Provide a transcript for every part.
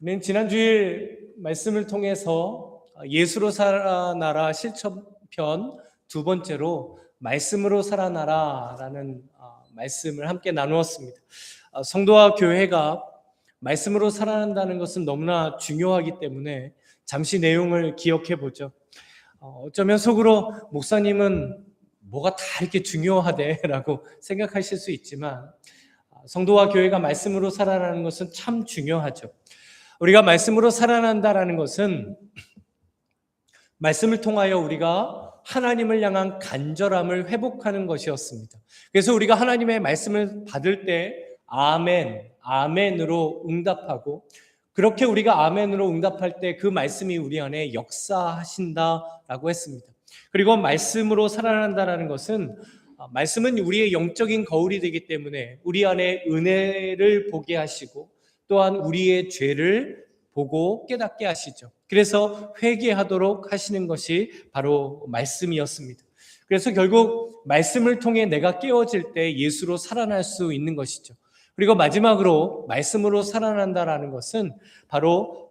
우리는 지난 주일 말씀을 통해서 예수로 살아나라 실천편 두 번째로 말씀으로 살아나라라는 말씀을 함께 나누었습니다. 성도와 교회가 말씀으로 살아난다는 것은 너무나 중요하기 때문에 잠시 내용을 기억해 보죠. 어쩌면 속으로 목사님은 뭐가 다 이렇게 중요하대라고 생각하실 수 있지만 성도와 교회가 말씀으로 살아나는 것은 참 중요하죠. 우리가 말씀으로 살아난다라는 것은 말씀을 통하여 우리가 하나님을 향한 간절함을 회복하는 것이었습니다. 그래서 우리가 하나님의 말씀을 받을 때 아멘, 아멘으로 응답하고 그렇게 우리가 아멘으로 응답할 때 그 말씀이 우리 안에 역사하신다라고 했습니다. 그리고 말씀으로 살아난다라는 것은 말씀은 우리의 영적인 거울이 되기 때문에 우리 안에 은혜를 보게 하시고 또한 우리의 죄를 보고 깨닫게 하시죠. 그래서 회개하도록 하시는 것이 바로 말씀이었습니다. 그래서 결국 말씀을 통해 내가 깨어질 때 예수로 살아날 수 있는 것이죠. 그리고 마지막으로 말씀으로 살아난다라는 것은 바로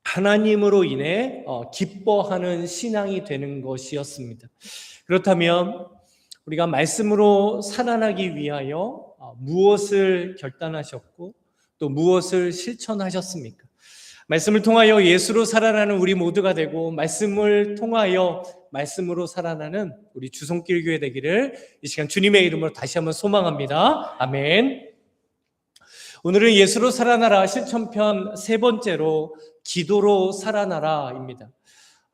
하나님으로 인해 기뻐하는 신앙이 되는 것이었습니다. 그렇다면 우리가 말씀으로 살아나기 위하여 무엇을 결단하셨고 또 무엇을 실천하셨습니까? 말씀을 통하여 예수로 살아나는 우리 모두가 되고 말씀을 통하여 말씀으로 살아나는 우리 주손길 교회 되기를 이 시간 주님의 이름으로 다시 한번 소망합니다. 아멘. 오늘은 예수로 살아나라 실천편 세 번째로 기도로 살아나라입니다.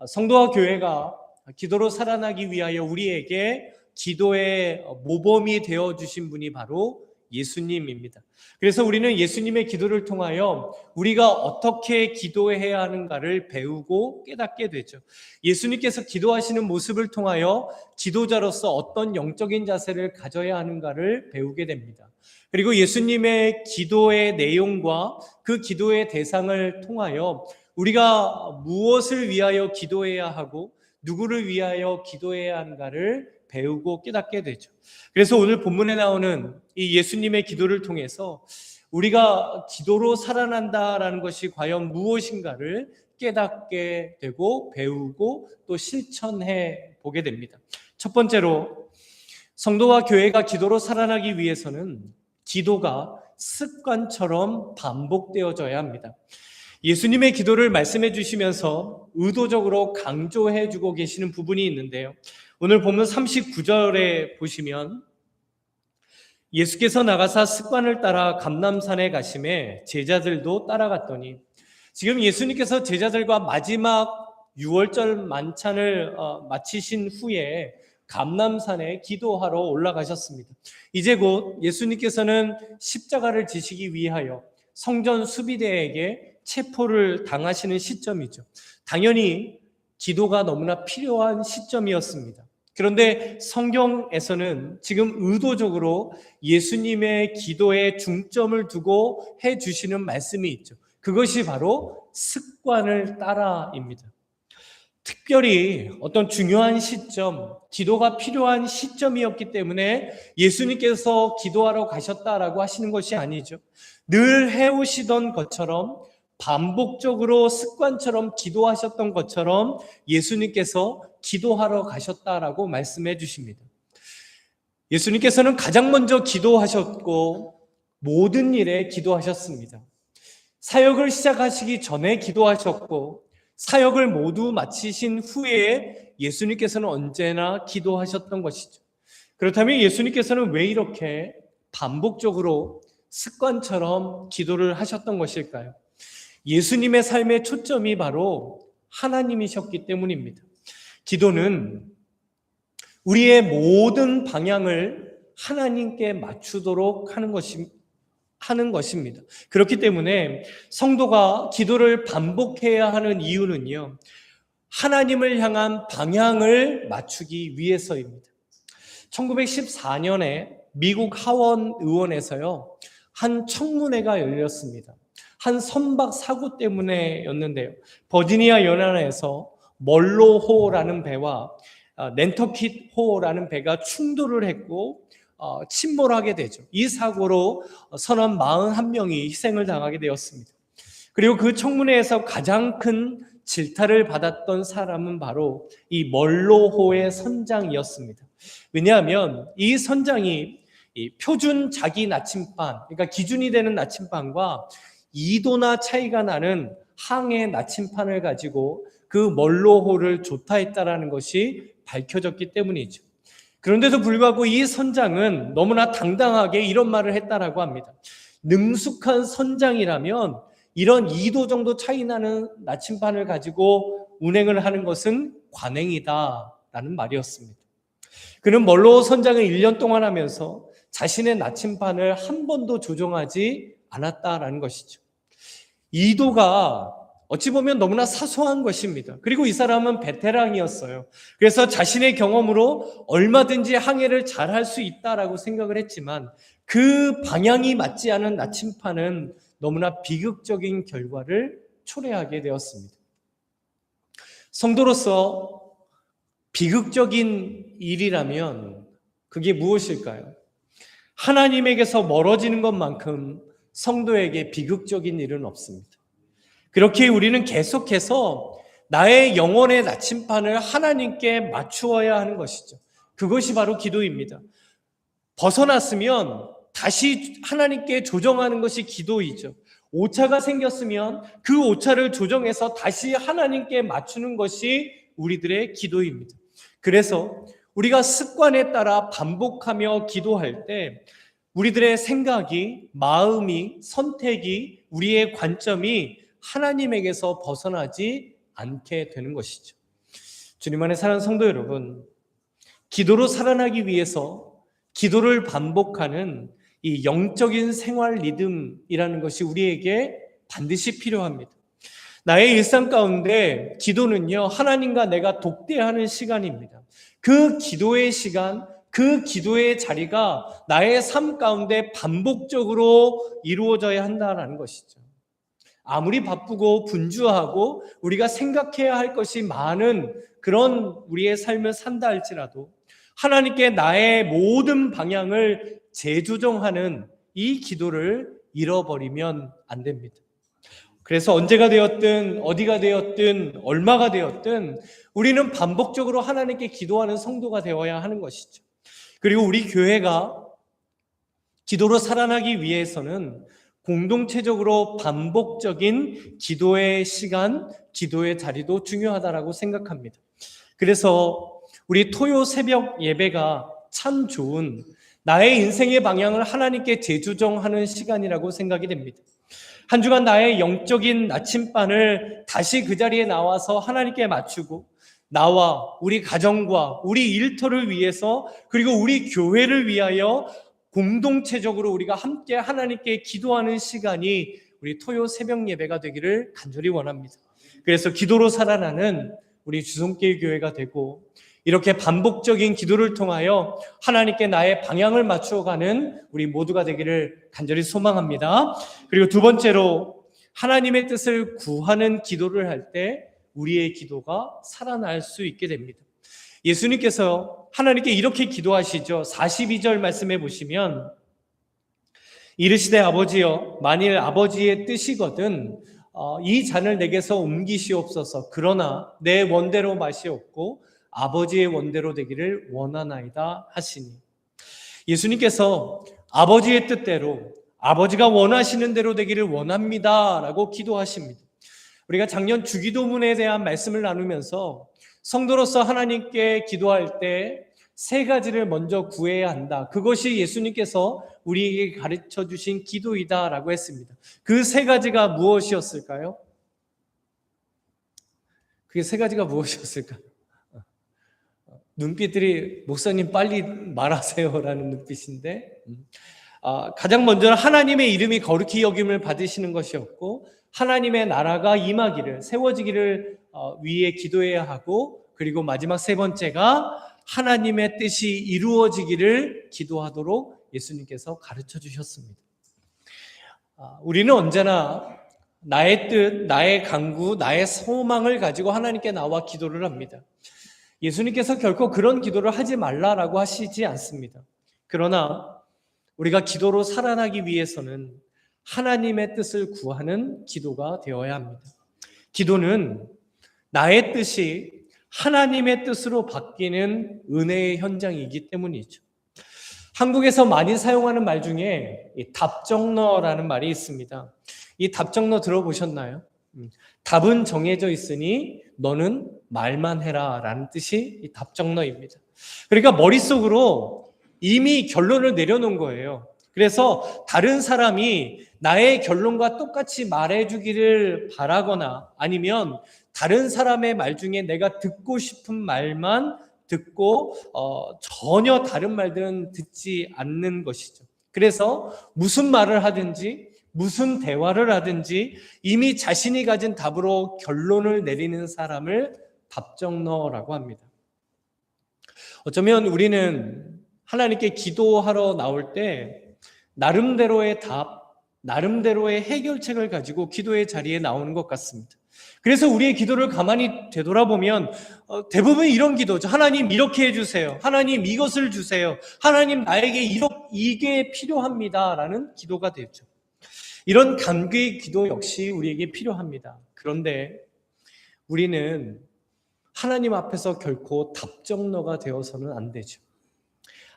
성도와 교회가 기도로 살아나기 위하여 우리에게 기도의 모범이 되어주신 분이 바로 예수님입니다. 그래서 우리는 예수님의 기도를 통하여 우리가 어떻게 기도해야 하는가를 배우고 깨닫게 되죠. 예수님께서 기도하시는 모습을 통하여 지도자로서 어떤 영적인 자세를 가져야 하는가를 배우게 됩니다. 그리고 예수님의 기도의 내용과 그 기도의 대상을 통하여 우리가 무엇을 위하여 기도해야 하고 누구를 위하여 기도해야 하는가를 배우고 깨닫게 되죠. 그래서 오늘 본문에 나오는 이 예수님의 기도를 통해서 우리가 기도로 살아난다라는 것이 과연 무엇인가를 깨닫게 되고 배우고 또 실천해 보게 됩니다. 첫 번째로 성도와 교회가 기도로 살아나기 위해서는 기도가 습관처럼 반복되어져야 합니다. 예수님의 기도를 말씀해 주시면서 의도적으로 강조해 주고 계시는 부분이 있는데요. 오늘 본문 39절에 보시면 예수께서 나가사 습관을 따라 감람산에 가심에 제자들도 따라갔더니, 지금 예수님께서 제자들과 마지막 6월절 만찬을 마치신 후에 감람산에 기도하러 올라가셨습니다. 이제 곧 예수님께서는 십자가를 지시기 위하여 성전 수비대에게 체포를 당하시는 시점이죠. 당연히 기도가 너무나 필요한 시점이었습니다. 그런데 성경에서는 지금 의도적으로 예수님의 기도에 중점을 두고 해주시는 말씀이 있죠. 그것이 바로 습관을 따라입니다. 특별히 어떤 중요한 시점, 기도가 필요한 시점이었기 때문에 예수님께서 기도하러 가셨다라고 하시는 것이 아니죠. 늘 해오시던 것처럼 반복적으로 습관처럼 기도하셨던 것처럼 예수님께서 기도하러 가셨다라고 말씀해 주십니다. 예수님께서는 가장 먼저 기도하셨고 모든 일에 기도하셨습니다. 사역을 시작하시기 전에 기도하셨고 사역을 모두 마치신 후에 예수님께서는 언제나 기도하셨던 것이죠. 그렇다면 예수님께서는 왜 이렇게 반복적으로 습관처럼 기도를 하셨던 것일까요? 예수님의 삶의 초점이 바로 하나님이셨기 때문입니다. 기도는 우리의 모든 방향을 하나님께 맞추도록 하는 것입니다. 그렇기 때문에 성도가 기도를 반복해야 하는 이유는요, 하나님을 향한 방향을 맞추기 위해서입니다. 1914년에 미국 하원 의원에서요, 한 청문회가 열렸습니다. 한 선박 사고 때문에였는데요. 버지니아 연안에서 멀로호라는 배와 낸터킷호라는 배가 충돌을 했고 침몰하게 되죠. 이 사고로 선원 41명이 희생을 당하게 되었습니다. 그리고 그 청문회에서 가장 큰 질타를 받았던 사람은 바로 이 멀로호의 선장이었습니다. 왜냐하면 이 선장이 이 표준 자기 나침반, 그러니까 기준이 되는 나침반과 2도나 차이가 나는 항해 나침판을 가지고 그 멀로호를 조타했다라는 것이 밝혀졌기 때문이죠. 그런데도 불구하고 이 선장은 너무나 당당하게 이런 말을 했다라고 합니다. 능숙한 선장이라면 이런 2도 정도 차이 나는 나침반을 가지고 운행을 하는 것은 관행이다라는 말이었습니다. 그는 멀로호 선장을 1년 동안 하면서 자신의 나침반을 한 번도 조정하지 않았다라는 것이죠. 2도가 어찌 보면 너무나 사소한 것입니다. 그리고 이 사람은 베테랑이었어요. 그래서 자신의 경험으로 얼마든지 항해를 잘할 수 있다라고 생각을 했지만 그 방향이 맞지 않은 나침판은 너무나 비극적인 결과를 초래하게 되었습니다. 성도로서 비극적인 일이라면 그게 무엇일까요? 하나님에게서 멀어지는 것만큼 성도에게 비극적인 일은 없습니다. 그렇게 우리는 계속해서 나의 영혼의 나침판을 하나님께 맞추어야 하는 것이죠. 그것이 바로 기도입니다. 벗어났으면 다시 하나님께 조정하는 것이 기도이죠. 오차가 생겼으면 그 오차를 조정해서 다시 하나님께 맞추는 것이 우리들의 기도입니다. 그래서 우리가 습관에 따라 반복하며 기도할 때 우리들의 생각이, 마음이, 선택이, 우리의 관점이 하나님에게서 벗어나지 않게 되는 것이죠. 주님 안에 사랑하는 성도 여러분, 기도로 살아나기 위해서 기도를 반복하는 이 영적인 생활 리듬이라는 것이 우리에게 반드시 필요합니다. 나의 일상 가운데 기도는요, 하나님과 내가 독대하는 시간입니다. 그 기도의 시간, 그 기도의 자리가 나의 삶 가운데 반복적으로 이루어져야 한다는 것이죠. 아무리 바쁘고 분주하고 우리가 생각해야 할 것이 많은 그런 우리의 삶을 산다 할지라도 하나님께 나의 모든 방향을 재조정하는 이 기도를 잃어버리면 안 됩니다. 그래서 언제가 되었든 어디가 되었든 얼마가 되었든 우리는 반복적으로 하나님께 기도하는 성도가 되어야 하는 것이죠. 그리고 우리 교회가 기도로 살아나기 위해서는 공동체적으로 반복적인 기도의 시간, 기도의 자리도 중요하다라고 생각합니다. 그래서 우리 토요 새벽 예배가 참 좋은 나의 인생의 방향을 하나님께 재조정하는 시간이라고 생각이 됩니다. 한 주간 나의 영적인 나침반을 다시 그 자리에 나와서 하나님께 맞추고 나와 우리 가정과 우리 일터를 위해서 그리고 우리 교회를 위하여 공동체적으로 우리가 함께 하나님께 기도하는 시간이 우리 토요 새벽 예배가 되기를 간절히 원합니다. 그래서 기도로 살아나는 우리 주성길 교회가 되고 이렇게 반복적인 기도를 통하여 하나님께 나의 방향을 맞추어가는 우리 모두가 되기를 간절히 소망합니다. 그리고 두 번째로 하나님의 뜻을 구하는 기도를 할 때 우리의 기도가 살아날 수 있게 됩니다. 예수님께서 하나님께 이렇게 기도하시죠. 42절 말씀해 보시면 이르시되 아버지여 만일 아버지의 뜻이거든 이 잔을 내게서 옮기시옵소서. 그러나 내 원대로 마시옵고 아버지의 원대로 되기를 원하나이다 하시니 예수님께서 아버지의 뜻대로 아버지가 원하시는 대로 되기를 원합니다 라고 기도하십니다. 우리가 작년 주기도문에 대한 말씀을 나누면서 성도로서 하나님께 기도할 때 세 가지를 먼저 구해야 한다. 그것이 예수님께서 우리에게 가르쳐 주신 기도이다라고 했습니다. 그 세 가지가 무엇이었을까요? 그게 세 가지가 무엇이었을까요? 눈빛들이 목사님 빨리 말하세요라는 눈빛인데 가장 먼저는 하나님의 이름이 거룩히 여김을 받으시는 것이었고 하나님의 나라가 임하기를 세워지기를 위해 기도해야 하고 그리고 마지막 세 번째가 하나님의 뜻이 이루어지기를 기도하도록 예수님께서 가르쳐 주셨습니다. 우리는 언제나 나의 뜻, 나의 간구, 나의 소망을 가지고 하나님께 나와 기도를 합니다. 예수님께서 결코 그런 기도를 하지 말라라고 하시지 않습니다. 그러나 우리가 기도로 살아나기 위해서는 하나님의 뜻을 구하는 기도가 되어야 합니다. 기도는 나의 뜻이 하나님의 뜻으로 바뀌는 은혜의 현장이기 때문이죠. 한국에서 많이 사용하는 말 중에 답정너라는 말이 있습니다. 이 답정너 들어보셨나요? 답은 정해져 있으니 너는 말만 해라 라는 뜻이 이 답정너입니다. 그러니까 머릿속으로 이미 결론을 내려놓은 거예요. 그래서 다른 사람이 나의 결론과 똑같이 말해주기를 바라거나 아니면 다른 사람의 말 중에 내가 듣고 싶은 말만 듣고 전혀 다른 말들은 듣지 않는 것이죠. 그래서 무슨 말을 하든지 무슨 대화를 하든지 이미 자신이 가진 답으로 결론을 내리는 사람을 답정너라고 합니다. 어쩌면 우리는 하나님께 기도하러 나올 때 나름대로의 답, 나름대로의 해결책을 가지고 기도의 자리에 나오는 것 같습니다. 그래서 우리의 기도를 가만히 되돌아보면 대부분 이런 기도죠. 하나님 이렇게 해주세요. 하나님 이것을 주세요. 하나님 나에게 이게 필요합니다. 라는 기도가 되죠. 이런 간구의 기도 역시 우리에게 필요합니다. 그런데 우리는 하나님 앞에서 결코 답정너가 되어서는 안 되죠.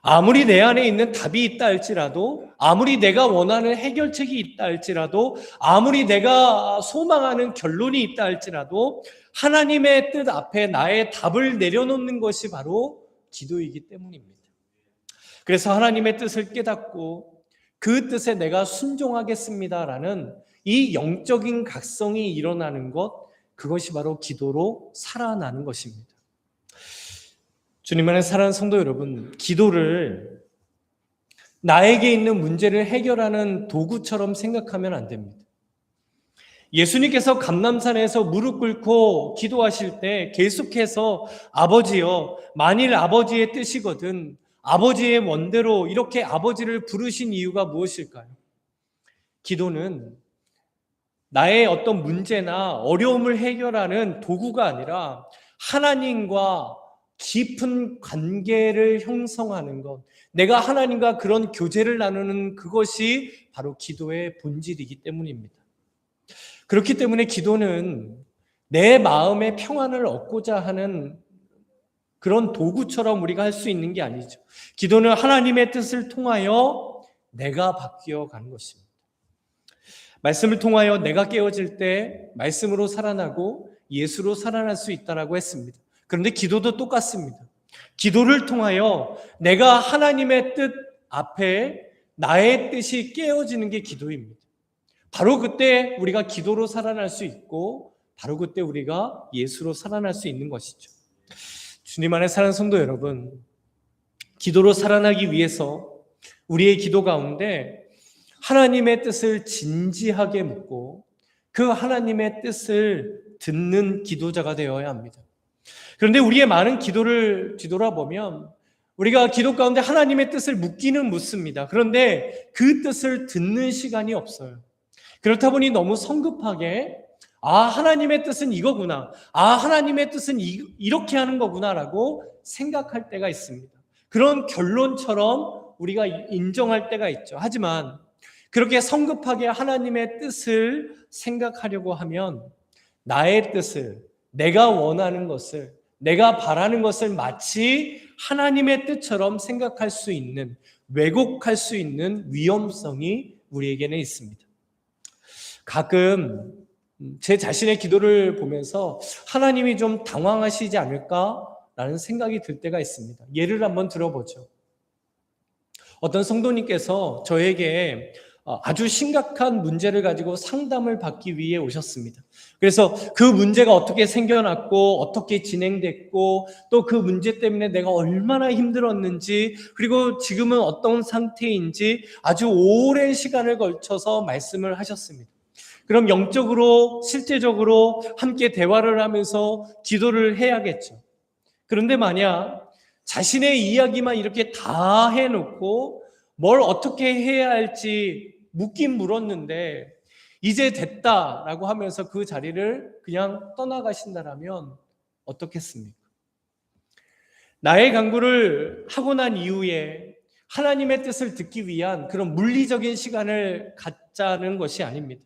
아무리 내 안에 있는 답이 있다 할지라도, 아무리 내가 원하는 해결책이 있다 할지라도, 아무리 내가 소망하는 결론이 있다 할지라도 하나님의 뜻 앞에 나의 답을 내려놓는 것이 바로 기도이기 때문입니다. 그래서 하나님의 뜻을 깨닫고 그 뜻에 내가 순종하겠습니다라는 이 영적인 각성이 일어나는 것, 그것이 바로 기도로 살아나는 것입니다. 주님 안에 사랑하는 성도 여러분, 기도를 나에게 있는 문제를 해결하는 도구처럼 생각하면 안 됩니다. 예수님께서 감람산에서 무릎 꿇고 기도하실 때 계속해서 아버지여, 만일 아버지의 뜻이거든 아버지의 원대로 이렇게 아버지를 부르신 이유가 무엇일까요? 기도는 나의 어떤 문제나 어려움을 해결하는 도구가 아니라 하나님과 깊은 관계를 형성하는 것, 내가 하나님과 그런 교제를 나누는 그것이 바로 기도의 본질이기 때문입니다. 그렇기 때문에 기도는 내 마음의 평안을 얻고자 하는 그런 도구처럼 우리가 할 수 있는 게 아니죠. 기도는 하나님의 뜻을 통하여 내가 바뀌어 가는 것입니다. 말씀을 통하여 내가 깨어질 때 말씀으로 살아나고 예수로 살아날 수 있다라고 했습니다. 그런데 기도도 똑같습니다. 기도를 통하여 내가 하나님의 뜻 앞에 나의 뜻이 깨어지는 게 기도입니다. 바로 그때 우리가 기도로 살아날 수 있고 바로 그때 우리가 예수로 살아날 수 있는 것이죠. 주님 안에 사랑하는 성도 여러분, 기도로 살아나기 위해서 우리의 기도 가운데 하나님의 뜻을 진지하게 묻고 그 하나님의 뜻을 듣는 기도자가 되어야 합니다. 그런데 우리의 많은 기도를 뒤돌아보면 우리가 기도 가운데 하나님의 뜻을 묻기는 묻습니다. 그런데 그 뜻을 듣는 시간이 없어요. 그렇다 보니 너무 성급하게 하나님의 뜻은 이거구나. 하나님의 뜻은 이렇게 하는 거구나라고 생각할 때가 있습니다. 그런 결론처럼 우리가 인정할 때가 있죠. 하지만 그렇게 성급하게 하나님의 뜻을 생각하려고 하면 나의 뜻을, 내가 원하는 것을, 내가 바라는 것을 마치 하나님의 뜻처럼 생각할 수 있는, 왜곡할 수 있는 위험성이 우리에게는 있습니다. 가끔 제 자신의 기도를 보면서 하나님이 좀 당황하시지 않을까라는 생각이 들 때가 있습니다. 예를 한번 들어보죠. 어떤 성도님께서 저에게 아주 심각한 문제를 가지고 상담을 받기 위해 오셨습니다. 그래서 그 문제가 어떻게 생겨났고 어떻게 진행됐고 또 그 문제 때문에 내가 얼마나 힘들었는지 그리고 지금은 어떤 상태인지 아주 오랜 시간을 걸쳐서 말씀을 하셨습니다. 그럼 영적으로 실제적으로 함께 대화를 하면서 기도를 해야겠죠. 그런데 만약 자신의 이야기만 이렇게 다 해놓고 뭘 어떻게 해야 할지 묻긴 물었는데 이제 됐다라고 하면서 그 자리를 그냥 떠나가신다라면 어떻겠습니까? 나의 간구를 하고 난 이후에 하나님의 뜻을 듣기 위한 그런 물리적인 시간을 갖자는 것이 아닙니다.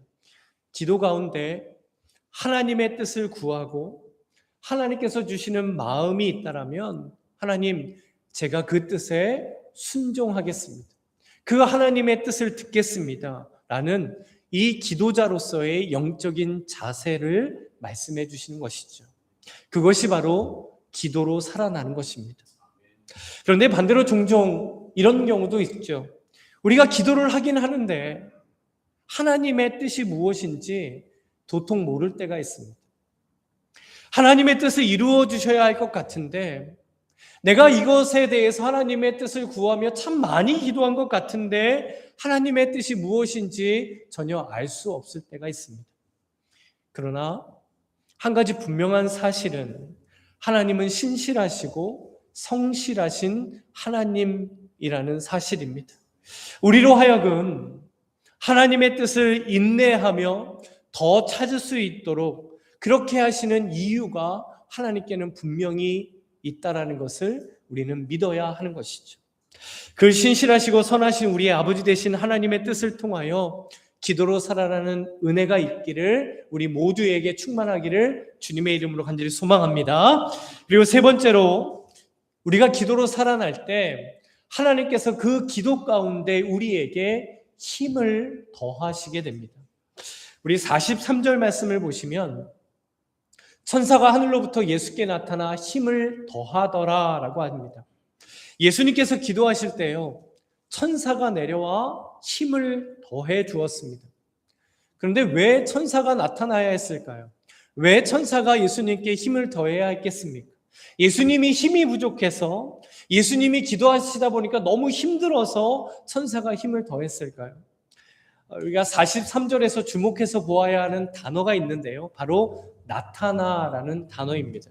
기도 가운데 하나님의 뜻을 구하고 하나님께서 주시는 마음이 있다라면 하나님, 제가 그 뜻에 순종하겠습니다. 그 하나님의 뜻을 듣겠습니다. 라는 이 기도자로서의 영적인 자세를 말씀해 주시는 것이죠. 그것이 바로 기도로 살아나는 것입니다. 그런데 반대로 종종 이런 경우도 있죠. 우리가 기도를 하긴 하는데 하나님의 뜻이 무엇인지 도통 모를 때가 있습니다. 하나님의 뜻을 이루어 주셔야 할 것 같은데 내가 이것에 대해서 하나님의 뜻을 구하며 참 많이 기도한 것 같은데 하나님의 뜻이 무엇인지 전혀 알 수 없을 때가 있습니다. 그러나 한 가지 분명한 사실은 하나님은 신실하시고 성실하신 하나님이라는 사실입니다. 우리로 하여금 하나님의 뜻을 인내하며 더 찾을 수 있도록 그렇게 하시는 이유가 하나님께는 분명히 있다라는 것을 우리는 믿어야 하는 것이죠. 그 신실하시고 선하신 우리의 아버지 되신 하나님의 뜻을 통하여 기도로 살아가는 은혜가 있기를 우리 모두에게 충만하기를 주님의 이름으로 간절히 소망합니다. 그리고 세 번째로 우리가 기도로 살아날 때 하나님께서 그 기도 가운데 우리에게 힘을 더하시게 됩니다. 우리 43절 말씀을 보시면 천사가 하늘로부터 예수께 나타나 힘을 더하더라 라고 합니다. 예수님께서 기도하실 때요, 천사가 내려와 힘을 더해 주었습니다. 그런데 왜 천사가 나타나야 했을까요? 왜 천사가 예수님께 힘을 더해야 했겠습니까? 예수님이 힘이 부족해서 예수님이 기도하시다 보니까 너무 힘들어서 천사가 힘을 더했을까요? 우리가 43절에서 주목해서 보아야 하는 단어가 있는데요. 바로 나타나라는 단어입니다.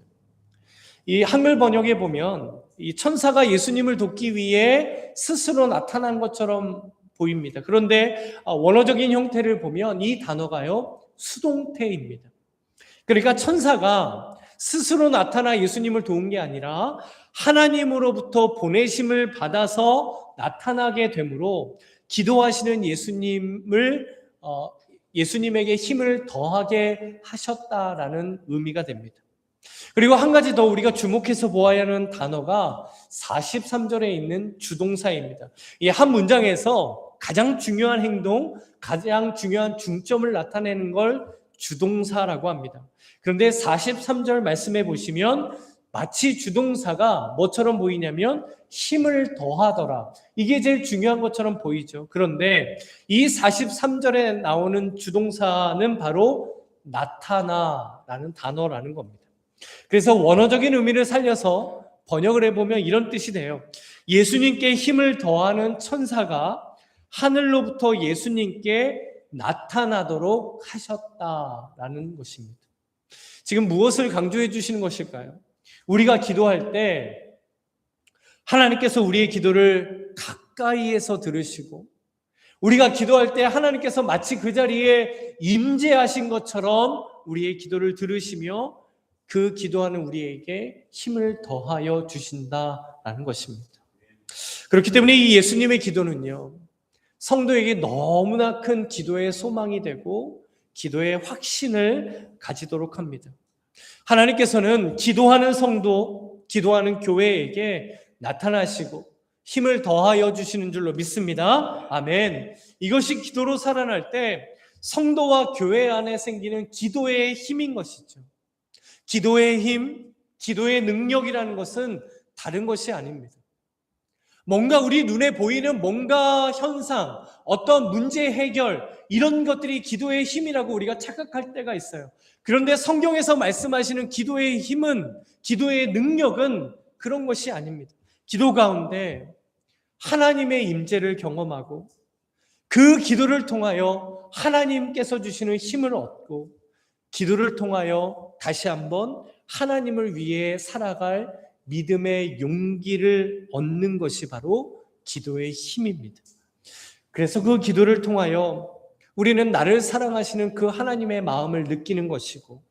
이 한글 번역에 보면 이 천사가 예수님을 돕기 위해 스스로 나타난 것처럼 보입니다. 그런데 원어적인 형태를 보면 이 단어가요, 수동태입니다. 그러니까 천사가 스스로 나타나 예수님을 도운 게 아니라 하나님으로부터 보내심을 받아서 나타나게 되므로 기도하시는 예수님에게 힘을 더하게 하셨다라는 의미가 됩니다. 그리고 한 가지 더 우리가 주목해서 보아야 하는 단어가 43절에 있는 주동사입니다. 이 한 문장에서 가장 중요한 행동, 가장 중요한 중점을 나타내는 걸 주동사라고 합니다. 그런데 43절 말씀해 보시면 마치 주동사가 뭐처럼 보이냐면 힘을 더하더라. 이게 제일 중요한 것처럼 보이죠. 그런데 이 43절에 나오는 주동사는 바로 나타나라는 단어라는 겁니다. 그래서 원어적인 의미를 살려서 번역을 해보면 이런 뜻이 돼요. 예수님께 힘을 더하는 천사가 하늘로부터 예수님께 나타나도록 하셨다라는 것입니다. 지금 무엇을 강조해 주시는 것일까요? 우리가 기도할 때 하나님께서 우리의 기도를 가까이에서 들으시고 우리가 기도할 때 하나님께서 마치 그 자리에 임재하신 것처럼 우리의 기도를 들으시며 그 기도하는 우리에게 힘을 더하여 주신다라는 것입니다. 그렇기 때문에 이 예수님의 기도는요, 성도에게 너무나 큰 기도의 소망이 되고 기도의 확신을 가지도록 합니다. 하나님께서는 기도하는 성도, 기도하는 교회에게 나타나시고 힘을 더하여 주시는 줄로 믿습니다. 아멘. 이것이 기도로 살아날 때 성도와 교회 안에 생기는 기도의 힘인 것이죠. 기도의 힘, 기도의 능력이라는 것은 다른 것이 아닙니다. 뭔가 우리 눈에 보이는 뭔가 현상, 어떤 문제 해결, 이런 것들이 기도의 힘이라고 우리가 착각할 때가 있어요. 그런데 성경에서 말씀하시는 기도의 힘은, 기도의 능력은 그런 것이 아닙니다. 기도 가운데 하나님의 임재를 경험하고 그 기도를 통하여 하나님께서 주시는 힘을 얻고 기도를 통하여 다시 한번 하나님을 위해 살아갈 믿음의 용기를 얻는 것이 바로 기도의 힘입니다. 그래서 그 기도를 통하여 우리는 나를 사랑하시는 그 하나님의 마음을 느끼는 것이고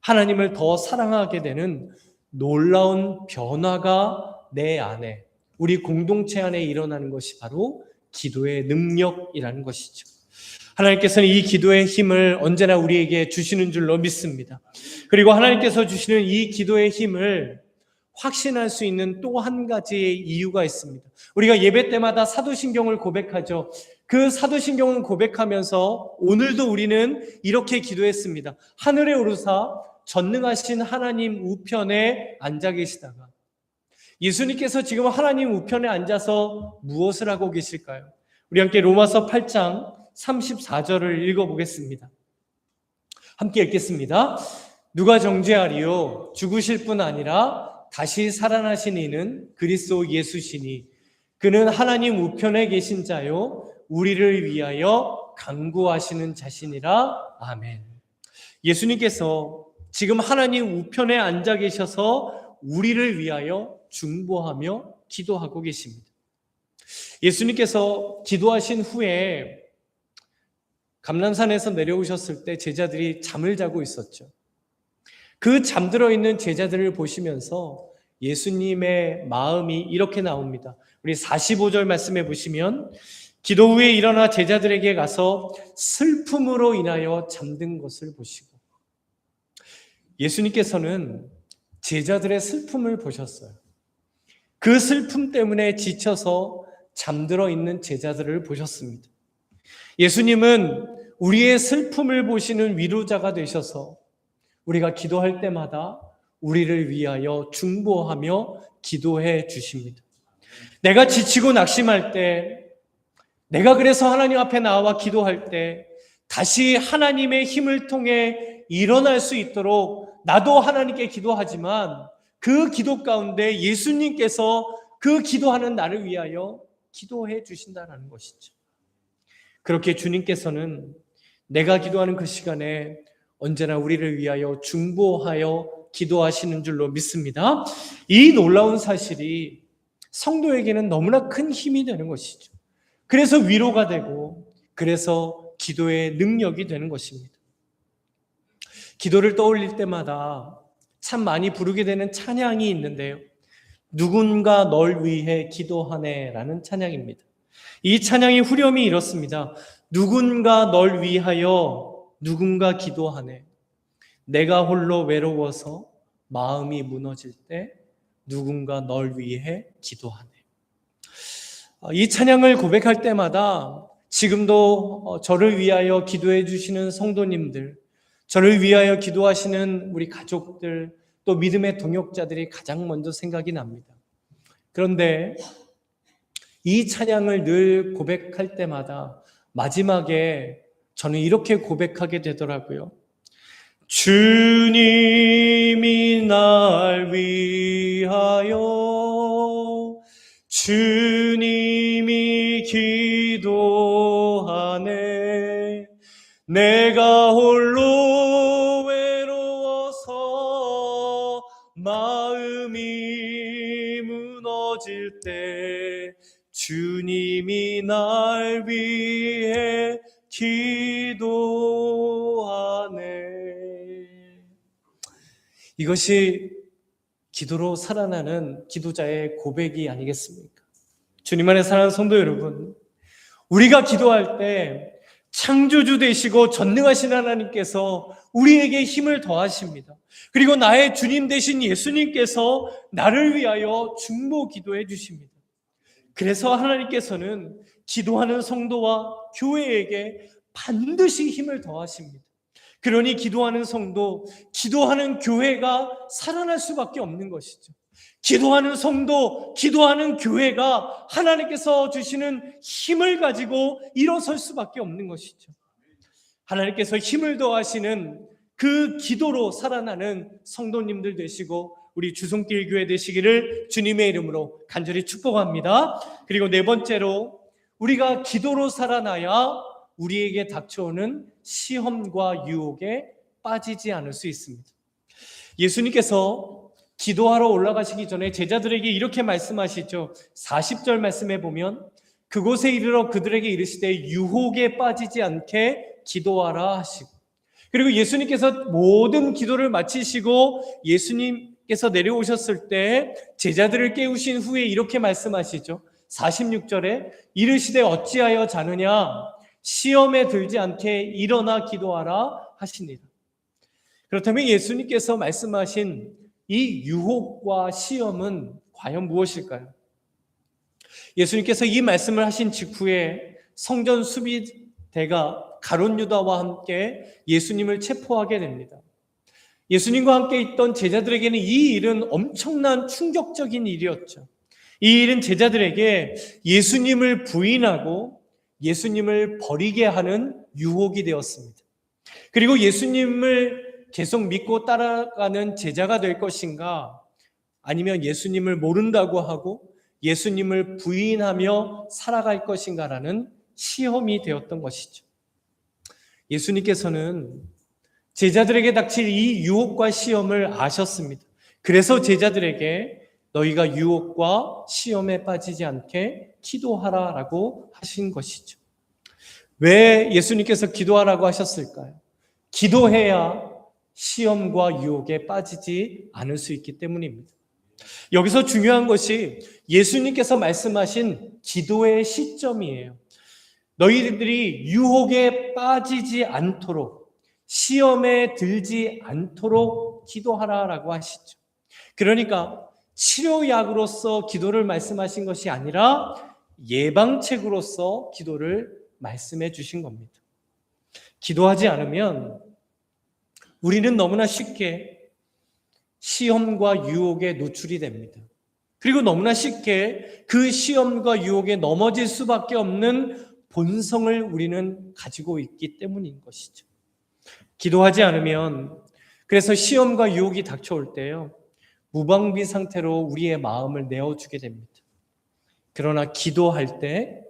하나님을 더 사랑하게 되는 놀라운 변화가 내 안에, 우리 공동체 안에 일어나는 것이 바로 기도의 능력이라는 것이죠. 하나님께서는 이 기도의 힘을 언제나 우리에게 주시는 줄로 믿습니다. 그리고 하나님께서 주시는 이 기도의 힘을 확신할 수 있는 또 한 가지의 이유가 있습니다. 우리가 예배 때마다 사도신경을 고백하죠. 그 사도신경을 고백하면서 오늘도 우리는 이렇게 기도했습니다. 하늘에 오르사 전능하신 하나님 우편에 앉아 계시다가, 예수님께서 지금 하나님 우편에 앉아서 무엇을 하고 계실까요? 우리 함께 로마서 8장 34절을 읽어보겠습니다. 함께 읽겠습니다. 누가 정죄하리요? 죽으실 뿐 아니라 다시 살아나신 이는 그리스도 예수시니 그는 하나님 우편에 계신 자요 우리를 위하여 간구하시는 자신이라. 아멘. 예수님께서 지금 하나님 우편에 앉아 계셔서 우리를 위하여 중보하며 기도하고 계십니다. 예수님께서 기도하신 후에 감람산에서 내려오셨을 때 제자들이 잠을 자고 있었죠. 그 잠들어 있는 제자들을 보시면서 예수님의 마음이 이렇게 나옵니다. 우리 45절 말씀해 보시면, 기도 후에 일어나 제자들에게 가서 슬픔으로 인하여 잠든 것을 보시고, 예수님께서는 제자들의 슬픔을 보셨어요. 그 슬픔 때문에 지쳐서 잠들어 있는 제자들을 보셨습니다. 예수님은 우리의 슬픔을 보시는 위로자가 되셔서 우리가 기도할 때마다 우리를 위하여 중보하며 기도해 주십니다. 내가 지치고 낙심할 때, 내가 그래서 하나님 앞에 나와 기도할 때 다시 하나님의 힘을 통해 일어날 수 있도록 나도 하나님께 기도하지만 그 기도 가운데 예수님께서 그 기도하는 나를 위하여 기도해 주신다는 것이죠. 그렇게 주님께서는 내가 기도하는 그 시간에 언제나 우리를 위하여 중보하여 기도하시는 줄로 믿습니다. 이 놀라운 사실이 성도에게는 너무나 큰 힘이 되는 것이죠. 그래서 위로가 되고, 그래서 기도의 능력이 되는 것입니다. 기도를 떠올릴 때마다 참 많이 부르게 되는 찬양이 있는데요. 누군가 널 위해 기도하네 라는 찬양입니다. 이 찬양의 후렴이 이렇습니다. 누군가 널 위하여 누군가 기도하네. 내가 홀로 외로워서 마음이 무너질 때 누군가 널 위해 기도하네. 이 찬양을 고백할 때마다 지금도 저를 위하여 기도해 주시는 성도님들, 저를 위하여 기도하시는 우리 가족들, 또 믿음의 동역자들이 가장 먼저 생각이 납니다. 그런데 이 찬양을 늘 고백할 때마다 마지막에 저는 이렇게 고백하게 되더라고요. 주님이 날 위하여 주님이 기도하네. 내가 홀로 외로워서 마음이 무너질 때 주님이 날 위해 기도하네. 이것이 기도로 살아나는 기도자의 고백이 아니겠습니까? 주님 안에 사랑하는 성도 여러분, 우리가 기도할 때 창조주 되시고 전능하신 하나님께서 우리에게 힘을 더하십니다. 그리고 나의 주님 되신 예수님께서 나를 위하여 중보 기도해 주십니다. 그래서 하나님께서는 기도하는 성도와 교회에게 반드시 힘을 더하십니다. 그러니 기도하는 성도, 기도하는 교회가 살아날 수밖에 없는 것이죠. 기도하는 성도, 기도하는 교회가 하나님께서 주시는 힘을 가지고 일어설 수밖에 없는 것이죠. 하나님께서 힘을 더하시는 그 기도로 살아나는 성도님들 되시고 우리 주송길 교회 되시기를 주님의 이름으로 간절히 축복합니다. 그리고 네 번째로, 우리가 기도로 살아나야 우리에게 닥쳐오는 시험과 유혹에 빠지지 않을 수 있습니다. 예수님께서 기도하러 올라가시기 전에 제자들에게 이렇게 말씀하시죠. 40절 말씀에 보면 그곳에 이르러 그들에게 이르시되 유혹에 빠지지 않게 기도하라 하시고, 그리고 예수님께서 모든 기도를 마치시고 예수님 예수님께서 내려오셨을 때 제자들을 깨우신 후에 이렇게 말씀하시죠. 46절에 이르시되 어찌하여 자느냐 시험에 들지 않게 일어나 기도하라 하시니라. 그렇다면 예수님께서 말씀하신 이 유혹과 시험은 과연 무엇일까요? 예수님께서 이 말씀을 하신 직후에 성전 수비대가 가룟 유다와 함께 예수님을 체포하게 됩니다. 예수님과 함께 있던 제자들에게는 이 일은 엄청난 충격적인 일이었죠. 이 일은 제자들에게 예수님을 부인하고 예수님을 버리게 하는 유혹이 되었습니다. 그리고 예수님을 계속 믿고 따라가는 제자가 될 것인가, 아니면 예수님을 모른다고 하고 예수님을 부인하며 살아갈 것인가라는 시험이 되었던 것이죠. 예수님께서는 제자들에게 닥칠 이 유혹과 시험을 아셨습니다. 그래서 제자들에게 너희가 유혹과 시험에 빠지지 않게 기도하라라고 하신 것이죠. 왜 예수님께서 기도하라고 하셨을까요? 기도해야 시험과 유혹에 빠지지 않을 수 있기 때문입니다. 여기서 중요한 것이 예수님께서 말씀하신 기도의 시점이에요. 너희들이 유혹에 빠지지 않도록, 시험에 들지 않도록 기도하라라고 하시죠. 그러니까 치료약으로서 기도를 말씀하신 것이 아니라 예방책으로서 기도를 말씀해 주신 겁니다. 기도하지 않으면 우리는 너무나 쉽게 시험과 유혹에 노출이 됩니다. 그리고 너무나 쉽게 그 시험과 유혹에 넘어질 수밖에 없는 본성을 우리는 가지고 있기 때문인 것이죠. 기도하지 않으면, 그래서 시험과 유혹이 닥쳐올 때요, 무방비 상태로 우리의 마음을 내어주게 됩니다. 그러나 기도할 때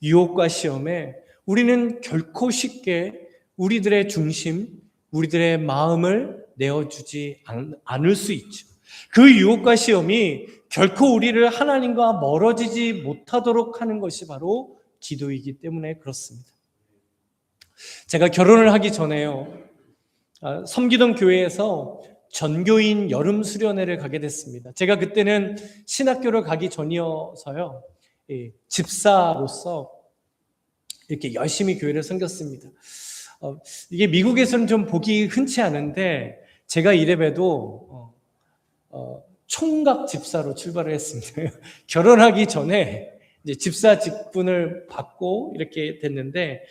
유혹과 시험에 우리는 결코 쉽게 우리들의 중심, 우리들의 마음을 내어주지 않을 수 있죠. 그 유혹과 시험이 결코 우리를 하나님과 멀어지지 못하도록 하는 것이 바로 기도이기 때문에 그렇습니다. 제가 결혼을 하기 전에요, 섬기던 교회에서 전교인 여름 수련회를 가게 됐습니다. 제가 그때는 신학교를 가기 전이어서요, 집사로서 이렇게 열심히 교회를 섬겼습니다. 이게 미국에서는 좀 보기 흔치 않은데 제가 이래봬도 총각 집사로 출발을 했습니다. 결혼하기 전에 이제 집사 직분을 받고 이렇게 됐는데,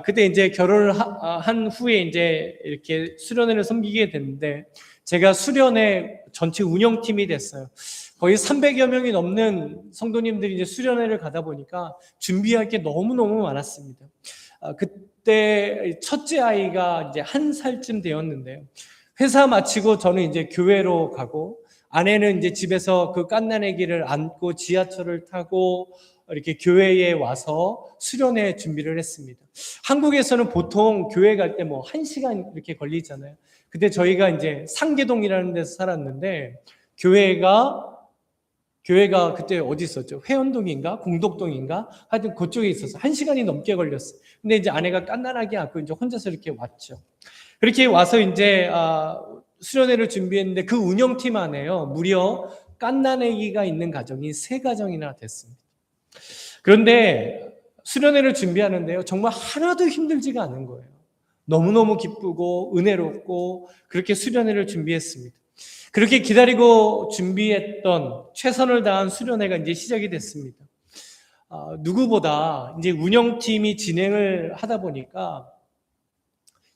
그때 이제 결혼을 한 후에 이제 이렇게 수련회를 섬기게 됐는데, 제가 수련회 전체 운영팀이 됐어요. 거의 300여 명이 넘는 성도님들이 이제 수련회를 가다 보니까 준비할 게 너무너무 많았습니다. 그때 첫째 아이가 이제 1살쯤 되었는데요. 회사 마치고 저는 이제 교회로 가고, 아내는 이제 집에서 그 갓난아기를 안고 지하철을 타고 이렇게 교회에 와서 수련회 준비를 했습니다. 한국에서는 보통 교회 갈 때 뭐 1시간 이렇게 걸리잖아요. 근데 저희가 이제 상계동이라는 데서 살았는데, 교회가 그때 어디 있었죠? 회원동인가? 공덕동인가? 하여튼 그쪽에 있어서 1시간이 넘게 걸렸어요. 근데 이제 아내가 갓난아기 안고 이제 혼자서 이렇게 왔죠. 그렇게 와서 이제 수련회를 준비했는데, 그 운영팀 안에요, 무려 갓난아기가 있는 가정이 3가정이나 됐습니다. 그런데 수련회를 준비하는데요, 정말 하나도 힘들지가 않은 거예요. 너무너무 기쁘고 은혜롭고 그렇게 수련회를 준비했습니다. 그렇게 기다리고 준비했던, 최선을 다한 수련회가 이제 시작이 됐습니다. 누구보다 이제 운영팀이 진행을 하다 보니까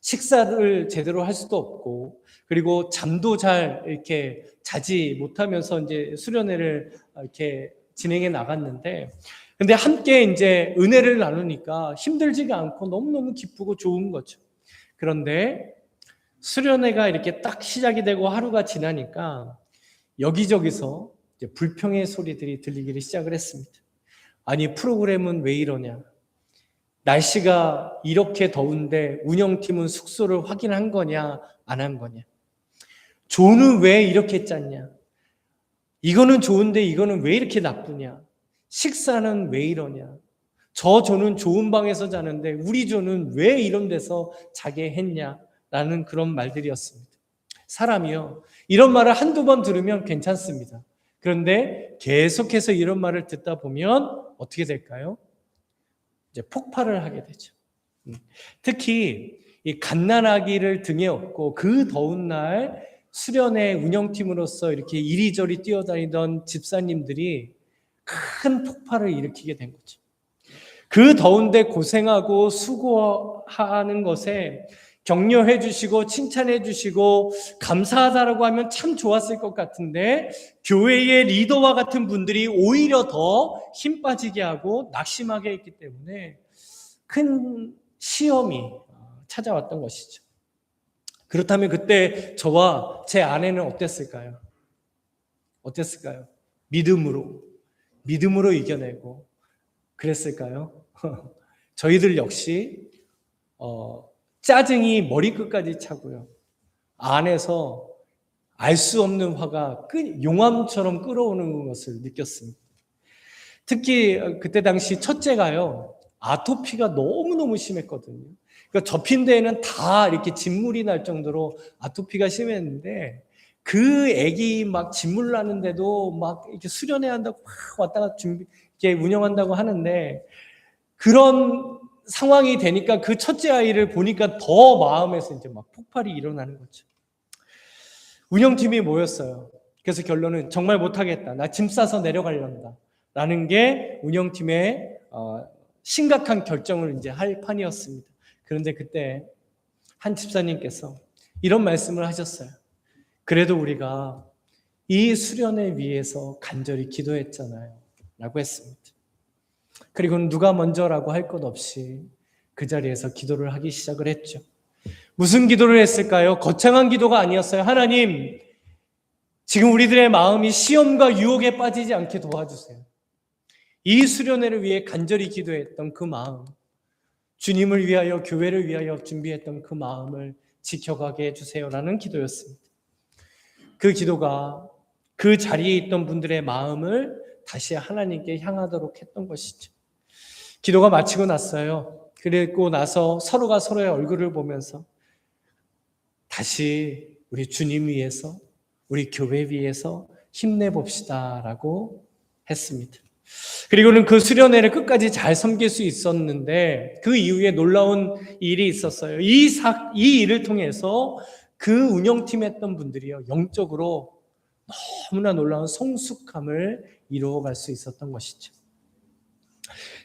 식사를 제대로 할 수도 없고, 그리고 잠도 잘 이렇게 자지 못하면서 이제 수련회를 이렇게 진행해 나갔는데, 근데 함께 이제 은혜를 나누니까 힘들지가 않고 너무너무 기쁘고 좋은 거죠. 그런데 수련회가 이렇게 딱 시작이 되고 하루가 지나니까 여기저기서 이제 불평의 소리들이 들리기 시작을 했습니다. 아니, 프로그램은 왜 이러냐? 날씨가 이렇게 더운데 운영팀은 숙소를 확인한 거냐, 안 한 거냐? 조는 왜 이렇게 짰냐? 이거는 좋은데 이거는 왜 이렇게 나쁘냐? 식사는 왜 이러냐? 저 조는 좋은 방에서 자는데 우리 조는 왜 이런 데서 자게 했냐? 라는 그런 말들이었습니다. 사람이요. 이런 말을 한두 번 들으면 괜찮습니다. 그런데 계속해서 이런 말을 듣다 보면 어떻게 될까요? 이제 폭발을 하게 되죠. 특히 이 갓난아기를 등에 업고 그 더운 날 수련회 운영팀으로서 이렇게 이리저리 뛰어다니던 집사님들이 큰 폭발을 일으키게 된 거죠. 그 더운데 고생하고 수고하는 것에 격려해 주시고 칭찬해 주시고 감사하다라고 하면 참 좋았을 것 같은데 교회의 리더와 같은 분들이 오히려 더 힘 빠지게 하고 낙심하게 했기 때문에 큰 시험이 찾아왔던 것이죠. 그렇다면 그때 저와 제 아내는 어땠을까요? 어땠을까요? 믿음으로 이겨내고 그랬을까요? 저희들 역시 짜증이 머리끝까지 차고요. 안에서 알 수 없는 화가 용암처럼 끓어오는 것을 느꼈습니다. 특히 그때 당시 첫째가요. 아토피가 너무너무 심했거든요. 그러니까 접힌 데에는 다 이렇게 진물이 날 정도로 아토피가 심했는데 그 애기 막 진물 나는데도 막 이렇게 수련회 한다고 막 왔다가 이렇게 운영한다고 하는데 그런 상황이 되니까 그 첫째 아이를 보니까 더 마음에서 이제 막 폭발이 일어나는 거죠. 운영팀이 모였어요. 그래서 결론은 정말 못하겠다. 나 짐 싸서 내려가려다. 라는 게 운영팀의 심각한 결정을 이제 할 판이었습니다. 그런데 그때 한 집사님께서 이런 말씀을 하셨어요. 그래도 우리가 이 수련회 위해서 간절히 기도했잖아요. 라고 했습니다. 그리고는 누가 먼저라고 할 것 없이 그 자리에서 기도를 하기 시작을 했죠. 무슨 기도를 했을까요? 거창한 기도가 아니었어요. 하나님, 지금 우리들의 마음이 시험과 유혹에 빠지지 않게 도와주세요. 이 수련회를 위해 간절히 기도했던 그 마음, 주님을 위하여 교회를 위하여 준비했던 그 마음을 지켜가게 해주세요라는 기도였습니다. 그 기도가 그 자리에 있던 분들의 마음을 다시 하나님께 향하도록 했던 것이죠. 기도가 마치고 났어요. 그리고 나서 서로가 서로의 얼굴을 보면서 다시 우리 주님 위해서, 우리 교회 위해서 힘내봅시다라고 했습니다. 그리고는 그 수련회를 끝까지 잘 섬길 수 있었는데 그 이후에 놀라운 일이 있었어요. 이 일을 통해서 그 운영팀 했던 분들이요, 영적으로 너무나 놀라운 성숙함을 이루어갈 수 있었던 것이죠.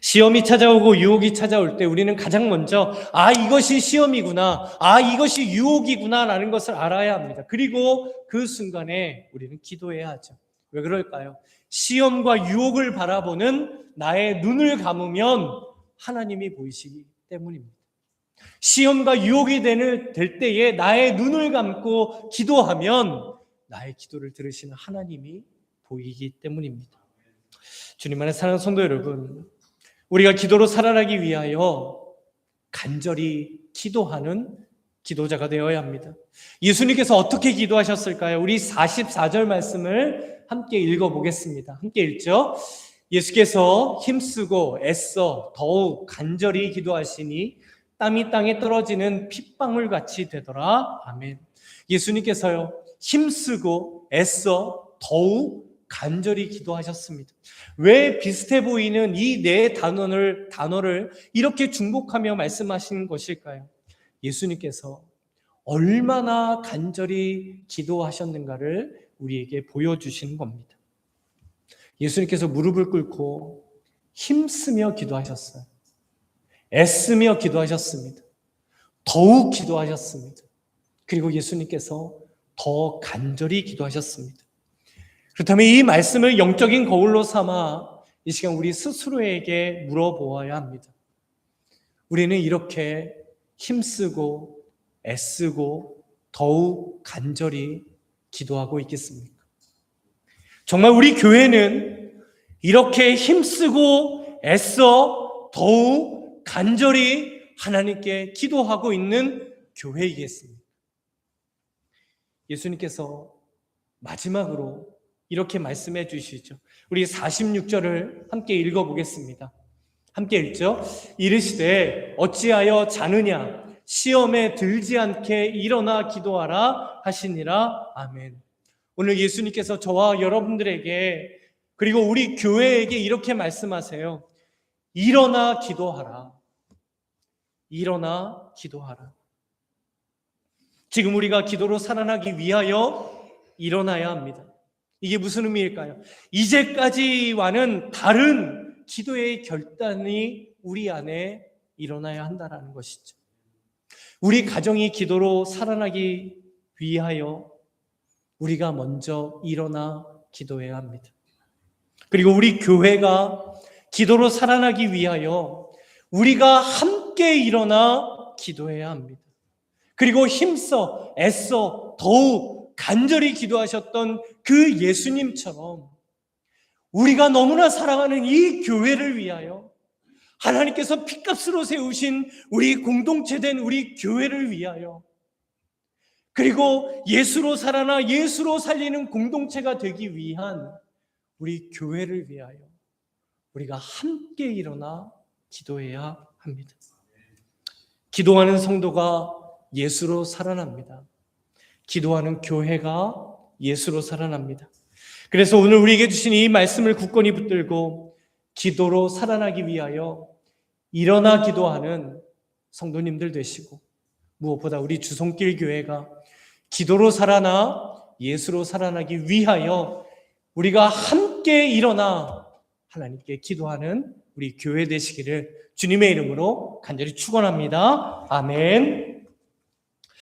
시험이 찾아오고 유혹이 찾아올 때 우리는 가장 먼저 이것이 시험이구나, 이것이 유혹이구나 라는 것을 알아야 합니다. 그리고 그 순간에 우리는 기도해야 하죠. 왜 그럴까요? 시험과 유혹을 바라보는 나의 눈을 감으면 하나님이 보이시기 때문입니다. 시험과 유혹이 될 때에 나의 눈을 감고 기도하면 나의 기도를 들으시는 하나님이 보이기 때문입니다. 주님 안에 사랑하는 성도 여러분, 우리가 기도로 살아나기 위하여 간절히 기도하는 기도자가 되어야 합니다. 예수님께서 어떻게 기도하셨을까요? 우리 44절 말씀을 함께 읽어보겠습니다. 함께 읽죠. 예수께서 힘쓰고 애써 더욱 간절히 기도하시니 땀이 땅에 떨어지는 핏방울 같이 되더라. 아멘. 예수님께서요, 힘쓰고 애써 더욱 간절히 기도하셨습니다. 왜 비슷해 보이는 이 네 단어를 이렇게 중복하며 말씀하신 것일까요? 예수님께서 얼마나 간절히 기도하셨는가를 우리에게 보여주시는 겁니다. 예수님께서 무릎을 꿇고 힘쓰며 기도하셨어요. 애쓰며 기도하셨습니다. 더욱 기도하셨습니다. 그리고 예수님께서 더 간절히 기도하셨습니다. 그렇다면 이 말씀을 영적인 거울로 삼아 이 시간 우리 스스로에게 물어보아야 합니다. 우리는 이렇게 힘쓰고 애쓰고 더욱 간절히 기도하고 있겠습니까? 정말 우리 교회는 이렇게 힘쓰고 애써 더욱 간절히 하나님께 기도하고 있는 교회이겠습니까? 예수님께서 마지막으로 이렇게 말씀해 주시죠. 우리 46절을 함께 읽어보겠습니다. 함께 읽죠. 이르시되 어찌하여 자느냐 시험에 들지 않게 일어나 기도하라 하시니라. 아멘. 오늘 예수님께서 저와 여러분들에게 그리고 우리 교회에게 이렇게 말씀하세요. 일어나 기도하라. 일어나 기도하라. 지금 우리가 기도로 살아나기 위하여 일어나야 합니다. 이게 무슨 의미일까요? 이제까지와는 다른 기도의 결단이 우리 안에 일어나야 한다는 것이죠. 우리 가정이 기도로 살아나기 위하여 우리가 먼저 일어나 기도해야 합니다. 그리고 우리 교회가 기도로 살아나기 위하여 우리가 함께 일어나 기도해야 합니다. 그리고 힘써 애써 더욱 간절히 기도하셨던 그 예수님처럼 우리가 너무나 사랑하는 이 교회를 위하여 하나님께서 핏값으로 세우신 우리 공동체된 우리 교회를 위하여 그리고 예수로 살아나 예수로 살리는 공동체가 되기 위한 우리 교회를 위하여 우리가 함께 일어나 기도해야 합니다. 기도하는 성도가 예수로 살아납니다. 기도하는 교회가 예수로 살아납니다. 그래서 오늘 우리에게 주신 이 말씀을 굳건히 붙들고 기도로 살아나기 위하여 일어나 기도하는 성도님들 되시고 무엇보다 우리 주송길 교회가 기도로 살아나 예수로 살아나기 위하여 우리가 함께 일어나 하나님께 기도하는 우리 교회 되시기를 주님의 이름으로 간절히 축원합니다. 아멘.